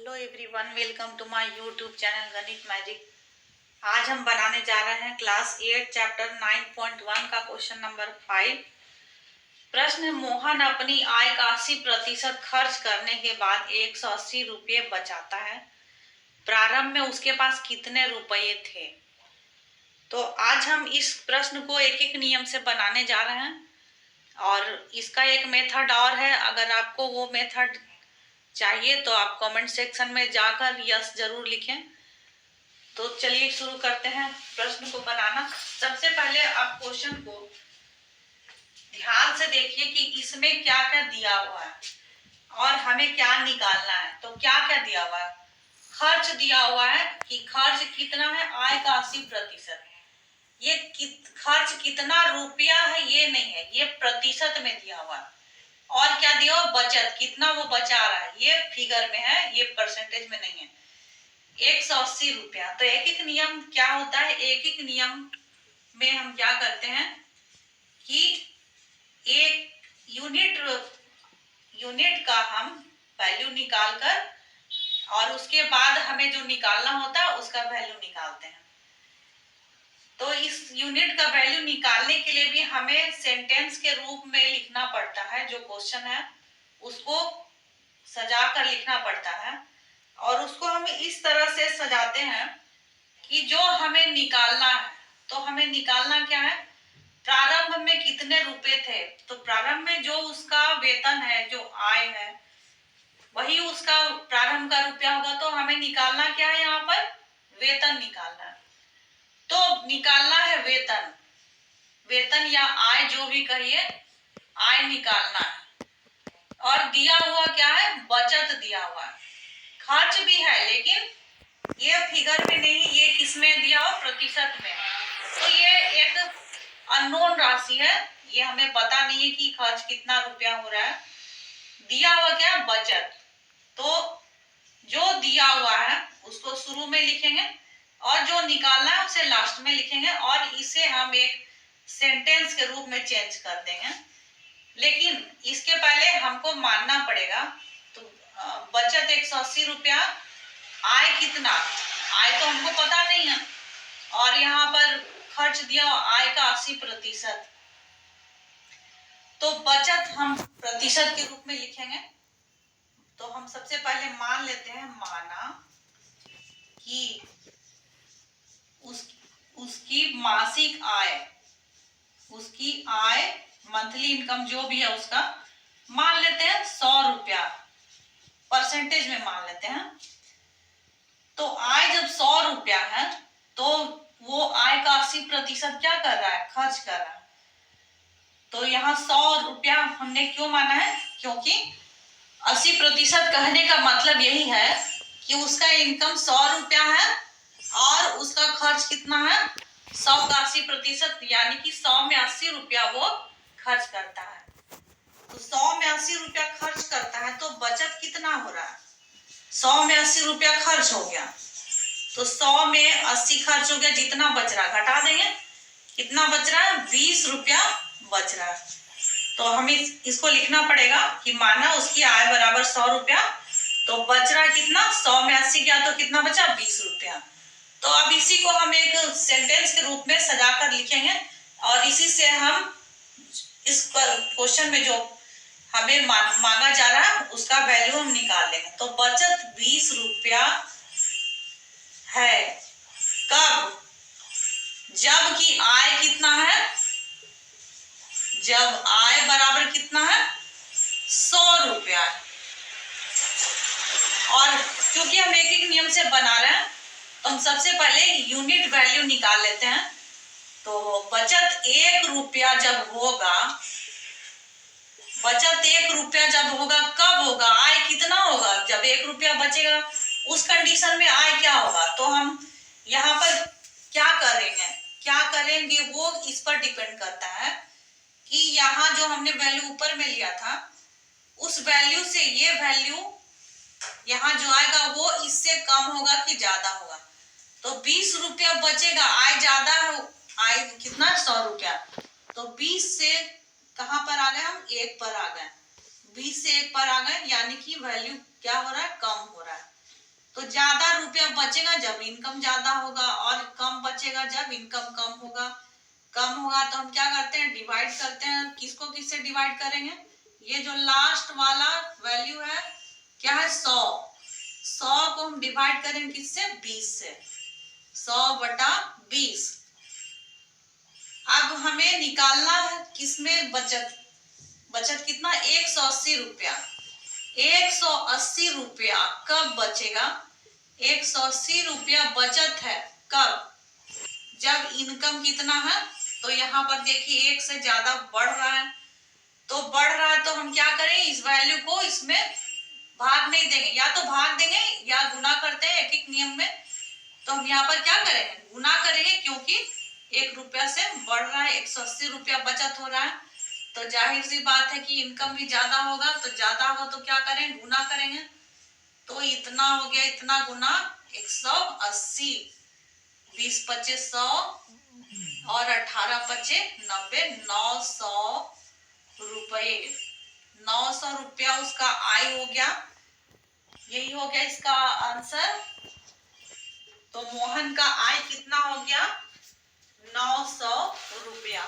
Hello everyone, welcome to my YouTube channel Ganit magic. आज हम बनाने जा रहे हैं क्लास 8 चैप्टर 9.1 का क्वेश्चन नंबर 5। प्रश्न है, मोहन अपनी आय का 80% खर्च करने के बाद 180 रुपये बचाता है। प्रारंभ में उसके पास कितने रुपये थे? तो आज हम इस प्रश्न को एक एक नियम से बनाने जा रहे हैं और इसका एक मेथड और है। अगर आपको वो मेथड चाहिए तो आप कमेंट सेक्शन में जाकर यस जरूर लिखें। तो चलिए शुरू करते हैं प्रश्न को बनाना। सबसे पहले आप क्वेश्चन को ध्यान से देखिए कि इसमें क्या क्या दिया हुआ है और हमें क्या निकालना है। तो क्या क्या दिया हुआ है? खर्च दिया हुआ है कि खर्च कितना है, आय का 80%। ये खर्च कितना रुपया है ये नहीं है, ये प्रतिशत में दिया हुआ है। और क्या दिया हुआ? बचत, कितना वो बचा रहा है, ये फिगर में है, ये परसेंटेज में नहीं है। 180 रुपया। तो एक एक नियम क्या होता है, एक एक नियम में हम क्या करते हैं कि एक यूनिट का हम वैल्यू निकाल कर और उसके बाद हमें जो निकालना होता है उसका वैल्यू निकालते हैं। तो इस यूनिट का वैल्यू निकालने के लिए भी हमें सेंटेंस के रूप में लिखना पड़ता है। जो क्वेश्चन है उसको सजा कर लिखना पड़ता है और उसको हम इस तरह से सजाते हैं कि जो हमें निकालना है, तो हमें निकालना क्या है, प्रारंभ में कितने रुपए थे। तो प्रारंभ में जो उसका वेतन है, जो आय है, वही उसका प्रारंभ का रुपया होगा। तो हमें निकालना क्या है, यहाँ पर वेतन निकालना है। तो निकालना है वेतन, वेतन या आय जो भी कहिए, आय निकालना है। और दिया हुआ क्या है, बचत दिया हुआ है। खर्च भी है लेकिन ये फिगर में नहीं, ये किसमें दिया हो, प्रतिशत में। तो ये एक अननोन राशि है, ये हमें पता नहीं है कि खर्च कितना रुपया हो रहा है। दिया हुआ क्या, बचत। तो जो दिया हुआ है उसको शुरू में लिखेंगे और जो निकालना है उसे लास्ट में लिखेंगे और इसे हम एक सेंटेंस के रूप में चेंज कर देंगे। लेकिन इसके पहले हमको मानना पड़ेगा। तो बचत 180 रुपया, आय कितना, आय तो हमको पता नहीं है, और यहाँ पर खर्च दिया आय का 80%। तो बचत हम प्रतिशत के रूप में लिखेंगे। तो हम सबसे पहले मान लेते हैं, माना कि उसकी मासिक आय, उसकी आय मंथली इनकम जो भी है उसका मान लेते हैं 100 रुपया, परसेंटेज में मान लेते हैं। तो आय जब 100 रुपया है तो वो आय का 80% क्या कर रहा है, खर्च कर रहा है। तो यहाँ 100 रुपया हमने क्यों माना है, क्योंकि 80% कहने का मतलब यही है कि उसका इनकम 100 रुपया है और उसका खर्च कितना है, 100 का 80%, यानी कि 100 में 80 रुपया वो खर्च करता है। तो 100 में 80 रुपया खर्च करता है तो बचत कितना हो रहा है, 100 में 80 रुपया खर्च हो गया। तो 100 में 80 खर्च हो गया, जितना बच रहा है घटा देंगे, कितना बच रहा है, 20 रुपया बच रहा है। तो हमें इसको लिखना पड़ेगा कि माना उसकी आय बराबर 100 रुपया, तो बच रहा कितना, 100 में 80 गया तो कितना बचा, 20 रुपया। तो अब इसी को हम एक सेंटेंस के रूप में सजाकर लिखेंगे और इसी से हम इस क्वेश्चन में जो हमें मांगा जा रहा है उसका वैल्यू हम निकाल लेंगे। तो बचत 20 रुपया है कब, जब कि आय कितना है, जब आय बराबर कितना है, 100 रुपया। और क्योंकि हम एक एक नियम से बना रहे हैं तो हम सबसे पहले यूनिट वैल्यू निकाल लेते हैं। तो बचत 1 रुपया जब होगा, बचत 1 रुपया जब होगा, कब होगा, आय कितना होगा, जब 1 रुपया बचेगा उस कंडीशन में आय क्या होगा। तो हम यहाँ पर क्या करेंगे वो इस पर डिपेंड करता है कि यहाँ जो हमने वैल्यू ऊपर में लिया था उस वैल्यू से ये वैल्यू यहाँ जो आएगा वो इससे कम होगा कि ज्यादा होगा। तो 20 रुपया बचेगा, आय ज्यादा है, आय कितना, 100 रुपया। तो 20 से कहां पर आ गए हम, 1 पर आ गए, 20 से 1 पर आ गए, यानी कि वैल्यू क्या हो रहा है, कम हो रहा है। तो ज्यादा रुपया बचेगा जब इनकम ज्यादा होगा, और कम बचेगा जब इनकम कम होगा। कम होगा तो हम क्या करते हैं, डिवाइड करते हैं। किसको किससे डिवाइड करेंगे, ये जो लास्ट वाला वैल्यू है क्या है, 100। 100 को हम डिवाइड करेंगे किससे, 20 से। 100/20। अब हमें निकालना है किसमें बचत। बचत कितना, 180 रुपया। 180 रुपया कब बचेगा, 180 रुपया बचत है कब, जब इनकम कितना है, तो यहाँ पर देखिए 1 से ज्यादा बढ़ रहा है। तो बढ़ रहा है तो हम क्या करें, इस वैल्यू को इसमें भाग नहीं देंगे, या तो भाग देंगे या गुना करते हैं एक एक नियम में। तो हम यहाँ पर क्या करेंगे, गुना करेंगे, क्योंकि 1 रुपया से बढ़ रहा है, 180 रुपया बचत हो रहा है। तो जाहिर सी बात है कि इनकम भी ज्यादा होगा, तो ज्यादा हो तो क्या करें, गुना करेंगे। तो इतना हो गया, इतना गुना 180। 20 पचे 100 और 18 पचे 90, 900 रुपये। 900 रुपया उसका आय हो गया। यही हो गया इसका आंसर। तो मोहन का आय कितना हो गया, 900 रुपया।